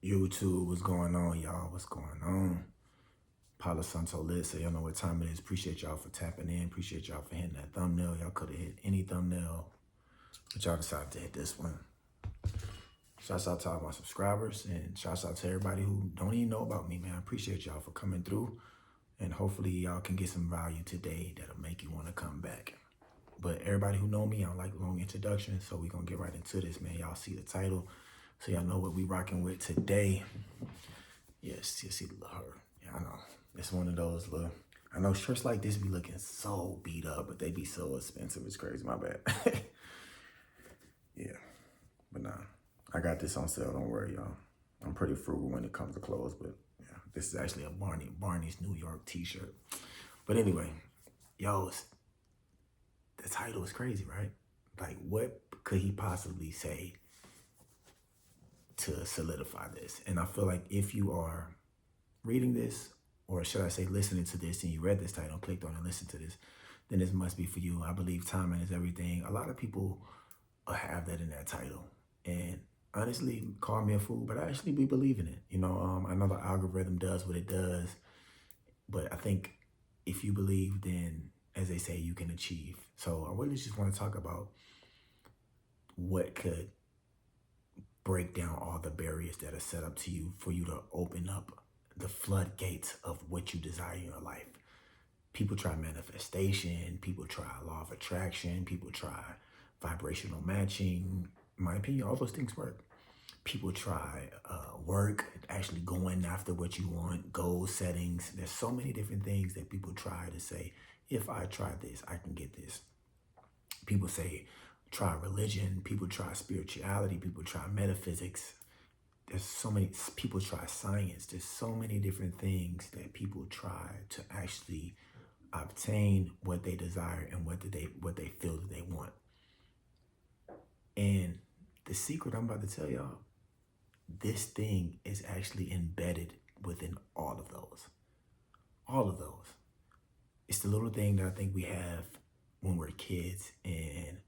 YouTube, what's going on, y'all? What's going on? Palo Santo Lit, so y'all know what time it is. Appreciate y'all for tapping in. Appreciate y'all for hitting that thumbnail. Y'all could have hit any thumbnail, but y'all decided to hit this one. Shouts out to all my subscribers, and shouts out to everybody who don't even know about me, man. I appreciate y'all for coming through, and hopefully y'all can get some value today that'll make you want to come back. But everybody who know me, I like long introductions, so we're going to get right into this, man. Y'all see the title, so y'all know what we rocking with today. Yes, you see the little her. Yeah, I know. It's one of those little, I know shirts like this be looking so beat up, but they be so expensive. It's crazy, my bad. Yeah, but nah, I got this on sale, don't worry, y'all. I'm pretty frugal when it comes to clothes, but yeah, this is actually a Barney's New York t-shirt. But anyway, yo, the title is crazy, right? Like, what could he possibly say to solidify this? And I feel like if you are reading this, or should I say listening to this, and you read this title, clicked on and listened to this, then this must be for you. I believe timing is everything. A lot of people have that in that title. And honestly, call me a fool, but I actually be believing it. You know, I know the algorithm does what it does, but I think if you believe, then as they say, you can achieve. So I really just want to talk about what could break down all the barriers that are set up to you for you to open up the floodgates of what you desire in your life. People try manifestation, people try law of attraction, people try vibrational matching. In my opinion, all those things work. People try work, actually going after what you want, goal settings. There's so many different things that people try to say, if I try this, I can get this. People say, try religion, people try spirituality, people try metaphysics. There's so many, people try science. There's so many different things that people try to actually obtain what they desire and what they feel that they want. And the secret I'm about to tell y'all, this thing is actually embedded within all of those. All of those. It's the little thing that I think we have when we're kids and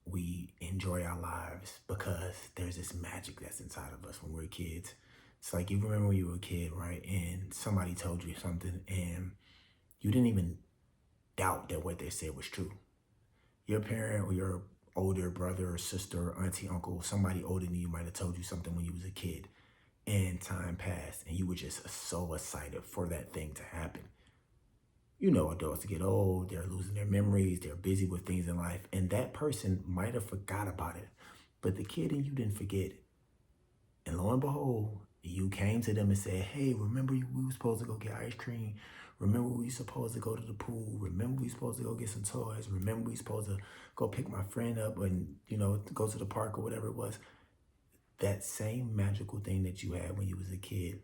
we enjoy our lives because there's this magic that's inside of us when we're kids. It's like you remember when you were a kid, right? And somebody told you something and you didn't even doubt that what they said was true. Your parent or your older brother or sister, auntie, uncle, somebody older than you might have told you something when you was a kid, and time passed and you were just so excited for that thing to happen. You know, adults get old, they're losing their memories, they're busy with things in life, and that person might have forgot about it, but the kid in you didn't forget. And lo and behold, you came to them and said, hey, remember we were supposed to go get ice cream? Remember we were supposed to go to the pool? Remember we were supposed to go get some toys? Remember we were supposed to go pick my friend up and, you know, go to the park or whatever it was? That same magical thing that you had when you was a kid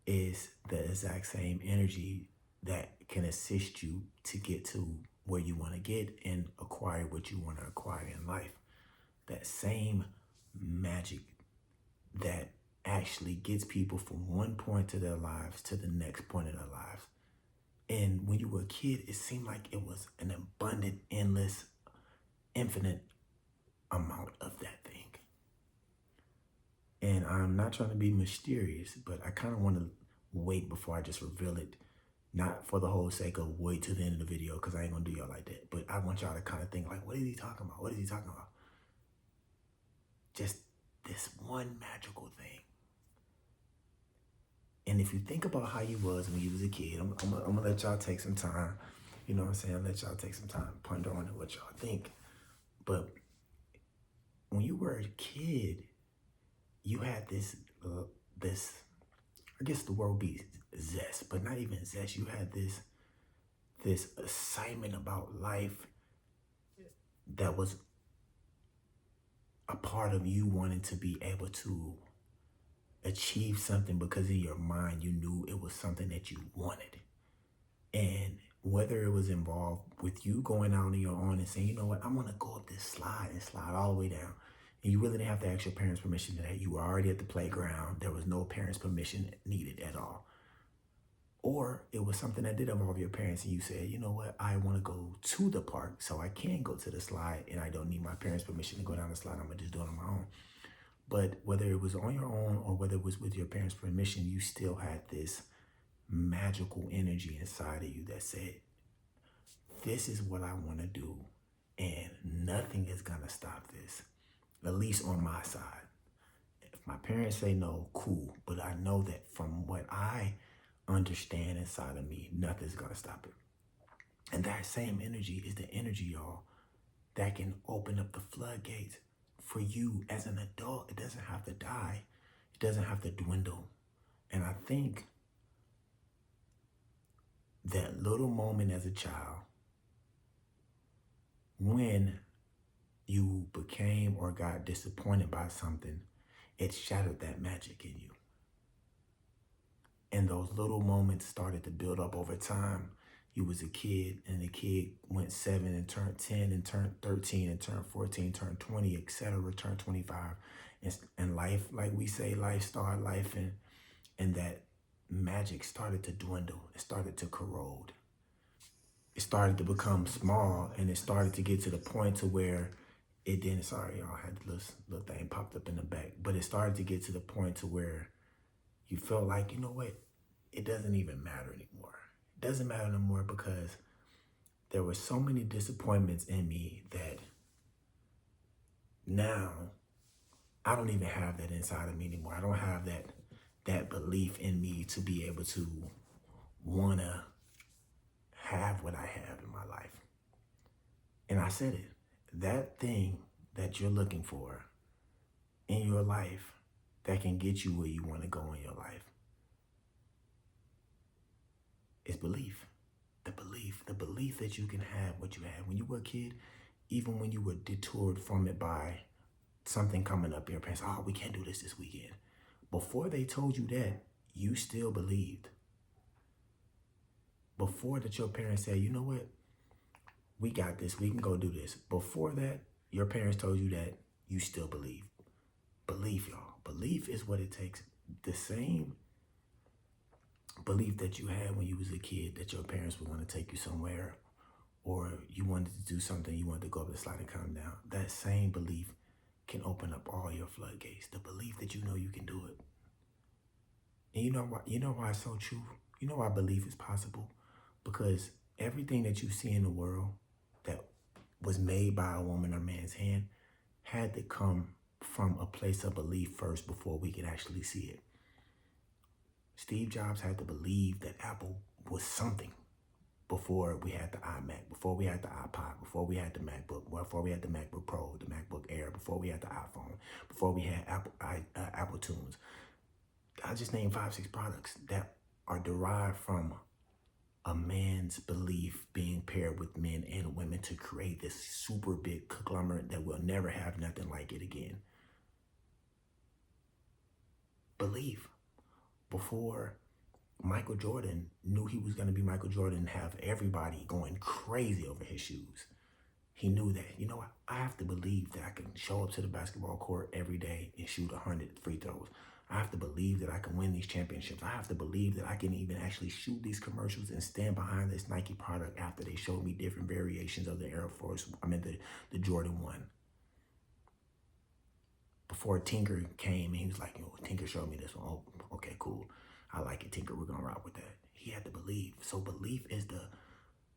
is the exact same energy that can assist you to get to where you want to get and acquire what you want to acquire in life. That same magic that actually gets people from one point to their lives to the next point of their lives. And when you were a kid, it seemed like it was an abundant, endless, infinite amount of that thing. And I'm not trying to be mysterious, but I kind of want to wait before I just reveal it. Not for the whole sake of wait till the end of the video, because I ain't going to do y'all like that. But I want y'all to kind of think like, what is he talking about? What is he talking about? Just this one magical thing. And if you think about how you was when you was a kid, I'm going to let y'all take some time. You know what I'm saying? Let y'all take some time, ponder on what y'all think. But when you were a kid, you had this, I guess the word would be zest, but not even zest. You had this excitement about life that was a part of you wanting to be able to achieve something because in your mind you knew it was something that you wanted. And whether it was involved with you going out on your own and saying, you know what, I want to go up this slide and slide all the way down. And you really didn't have to ask your parents' permission to that. You were already at the playground. There was no parents' permission needed at all. Or it was something that did involve your parents and you said, you know what, I want to go to the park so I can go to the slide and I don't need my parents' permission to go down the slide. I'm going to just do it on my own. But whether it was on your own or whether it was with your parents' permission, you still had this magical energy inside of you that said, this is what I want to do, and nothing is going to stop this, at least on my side. If my parents say no, cool, but I know that from what I understand inside of me, nothing's going to stop it. And that same energy is the energy, y'all, that can open up the floodgates for you as an adult. It doesn't have to die. It doesn't have to dwindle. And I think that little moment as a child, when you became or got disappointed by something, it shattered that magic in you. And those little moments started to build up over time. You was a kid, and the kid went 7 and turned 10 and turned 13 and turned 14, turned 20, etc., turned 25. And life, like we say, life started life, and that magic started to dwindle. It started to corrode. It started to become small, and it started to get to the point to where it didn't, sorry, y'all, I had this little thing popped up in the back, but it started to get to the point to where you felt like, you know what, it doesn't even matter anymore. It doesn't matter anymore because there were so many disappointments in me that now I don't even have that inside of me anymore. I don't have that belief in me to be able to want to have what I have in my life. And I said it, that thing that you're looking for in your life that can get you where you want to go in your life is belief. The belief that you can have what you had when you were a kid, even when you were detoured from it by something coming up, your parents, oh, we can't do this weekend. Before they told you that, you still believed. Before that, your parents said, you know what, we got this, we can go do this. Before that, your parents told you that, you still believe. Belief, y'all. Belief is what it takes. The same belief that you had when you was a kid that your parents would want to take you somewhere, or you wanted to do something, you wanted to go up the slide and come down. That same belief can open up all your floodgates. The belief that you know you can do it. And you know why it's so true? You know why belief is possible? Because everything that you see in the world that was made by a woman or man's hand had to come from a place of belief first before we could actually see it. Steve Jobs had to believe that Apple was something before we had the iMac, before we had the iPod, before we had the MacBook, before we had the MacBook Pro, the MacBook Air, before we had the iPhone, before we had Apple Tunes. I just named 5-6 products that are derived from a man's belief being paired with men and women to create this super big conglomerate that will never have nothing like it again. Belief. Before Michael Jordan knew he was going to be Michael Jordan and have everybody going crazy over his shoes, he knew that, you know what, I have to believe that I can show up to the basketball court every day and shoot 100 free throws. I have to believe that I can win these championships. I have to believe that I can even actually shoot these commercials and stand behind this Nike product after they showed me different variations of the Air Force, the Jordan 1. Before Tinker came and he was like, you know, Tinker showed me this one. Oh, okay, cool. I like it, Tinker. We're gonna rock with that. He had to believe. So belief is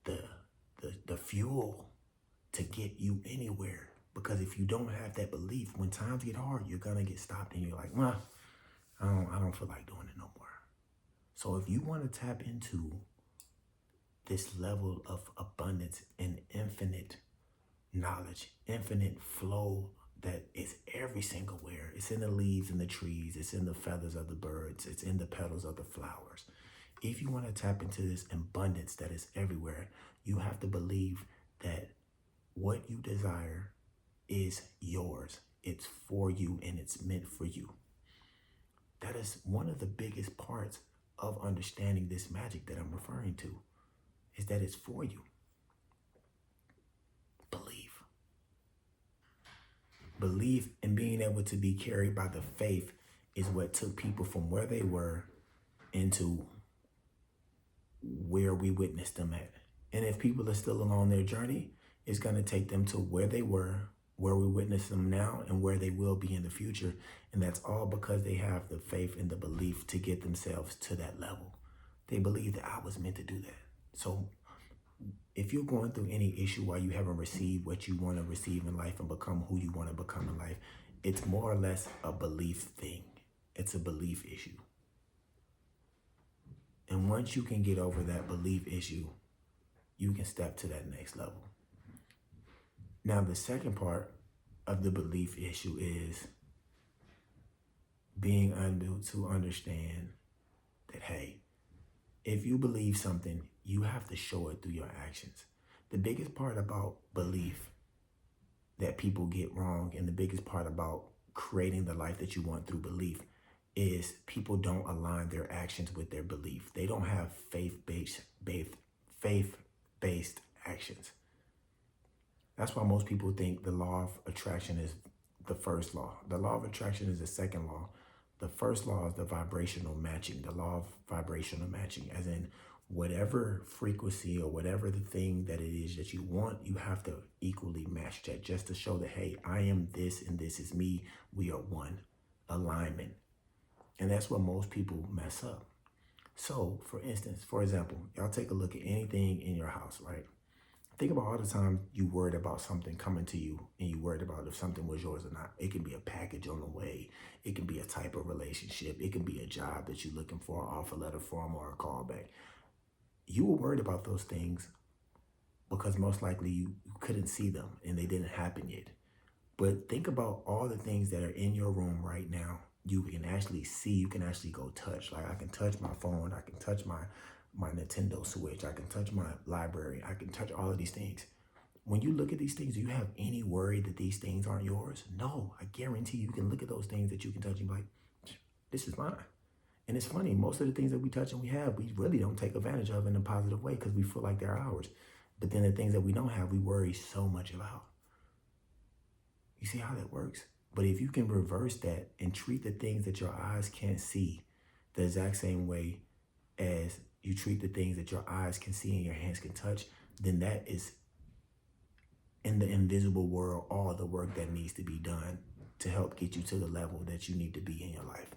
the fuel to get you anywhere. Because if you don't have that belief, when times get hard, you're gonna get stopped and you're like, well, I don't feel like doing it no more. So if you want to tap into this level of abundance and infinite knowledge, infinite flow that is every single where. It's in the leaves and the trees. It's in the feathers of the birds. It's in the petals of the flowers. If you want to tap into this abundance that is everywhere, you have to believe that what you desire is yours. It's for you and it's meant for you. That is one of the biggest parts of understanding this magic that I'm referring to, is that it's for you. Believe. Belief and being able to be carried by the faith is what took people from where they were into where we witnessed them at. And if people are still along their journey, it's going to take them to where they were where we witness them now and where they will be in the future. And that's all because they have the faith and the belief to get themselves to that level. They believe that I was meant to do that. So if you're going through any issue while you haven't received what you want to receive in life and become who you want to become in life, it's more or less a belief thing. It's a belief issue. And once you can get over that belief issue, you can step to that next level. Now, the second part of the belief issue is being able to understand that, hey, if you believe something, you have to show it through your actions. The biggest part about belief that people get wrong, and the biggest part about creating the life that you want through belief, is people don't align their actions with their belief. They don't have faith-based actions. That's why most people think the law of attraction is the first law. The law of attraction is the second law. The first law is the vibrational matching, the law of vibrational matching, as in whatever frequency or whatever the thing that it is that you want, you have to equally match that just to show that, hey, I am this and this is me. We are one. Alignment. And that's where most people mess up. So, for example, y'all take a look at anything in your house, right? Think about all the time you worried about something coming to you and you worried about if something was yours or not. It can be a package on the way. It can be a type of relationship. It can be a job that you're looking for, an offer letter form, or a callback. You were worried about those things because most likely you couldn't see them and they didn't happen yet. But think about all the things that are in your room right now. You can actually see, you can actually go touch. Like I can touch my phone, I can touch my Nintendo Switch, I can touch my library, I can touch all of these things. When you look at these things, do you have any worry that these things aren't yours? No, I guarantee you can look at those things that you can touch and be like, this is mine. And it's funny, most of the things that we touch and we have, we really don't take advantage of in a positive way because we feel like they're ours. But then the things that we don't have, we worry so much about. You see how that works? But if you can reverse that and treat the things that your eyes can't see the exact same way as you treat the things that your eyes can see and your hands can touch, then that is, in the invisible world, all the work that needs to be done to help get you to the level that you need to be in your life.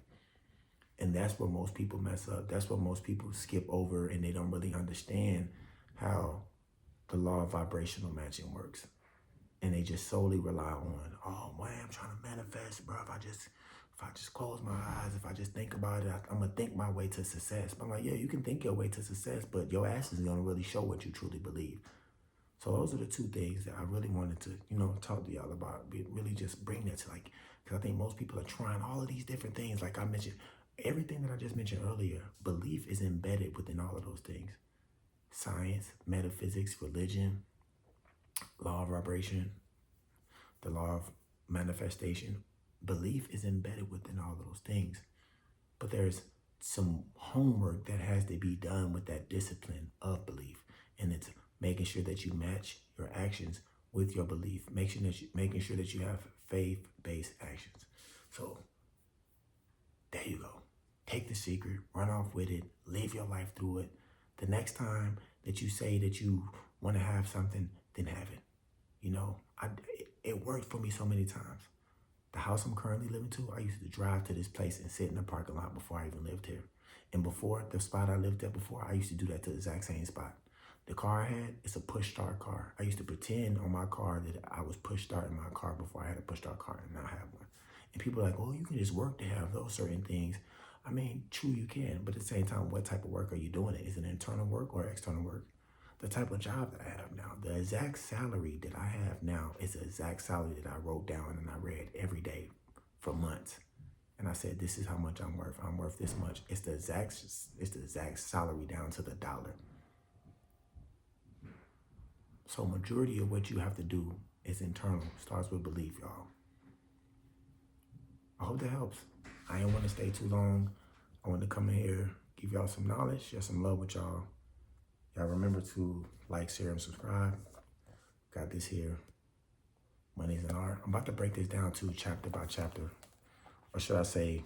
And that's where most people mess up. That's what most people skip over, and they don't really understand how the law of vibrational matching works. And they just solely rely on, oh man, I'm trying to manifest, bro. If I just close my eyes, if I just think about it, I'm gonna think my way to success. But I'm like, yeah, you can think your way to success, but your ass is gonna really show what you truly believe. So those are the two things that I really wanted to, talk to y'all about. Really just bring that to because I think most people are trying all of these different things. Like I mentioned, everything that I just mentioned earlier, belief is embedded within all of those things. Science, metaphysics, religion, law of vibration, the law of manifestation. Belief is embedded within all of those things. But there's some homework that has to be done with that discipline of belief. And it's making sure that you match your actions with your belief. Making sure that you have faith-based actions. So there you go. Take the secret, run off with it, live your life through it. The next time that you say that you want to have something, then have it. It worked for me so many times. The house I'm currently living to, I used to drive to this place and sit in the parking lot before I even lived here. And before, the spot I lived at before, I used to do that to the exact same spot. The car I had, it's a push start car. I used to pretend on my car that I was push starting my car before I had a push start car, and now I have one. And people are like, oh, you can just work to have those certain things. I mean, true, you can, but at the same time, what type of work are you doing? Is it internal work or external work? The type of job that I have now, the exact salary that I have now is the exact salary that I wrote down and I read every day for months. And I said, this is how much I'm worth. I'm worth this much. It's the exact salary down to the dollar. So majority of what you have to do is internal. Starts with belief, y'all. I hope that helps. I didn't want to stay too long. I want to come in here, give y'all some knowledge, share some love with y'all. Y'all remember to like, share, and subscribe. Got this here. Money's an art. I'm about to break this down to chapter by chapter. Or should I say,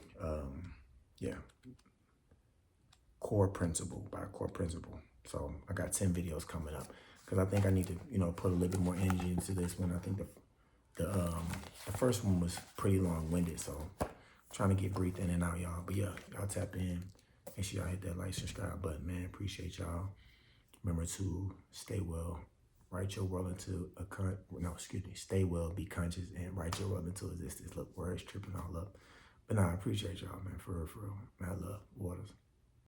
core principle by core principle. So I got 10 videos coming up because I think I need to, put a little bit more energy into this one. I think The first one was pretty long-winded, so I'm trying to get breathed in and out, y'all. But yeah, y'all tap in. Make sure y'all hit that like, subscribe button, man. Appreciate y'all. Remember to stay well. Write your world into stay well, be conscious, and write your world into existence. Look, words tripping all up. But nah, I appreciate y'all, man. For real, for real. Man, I love Waters.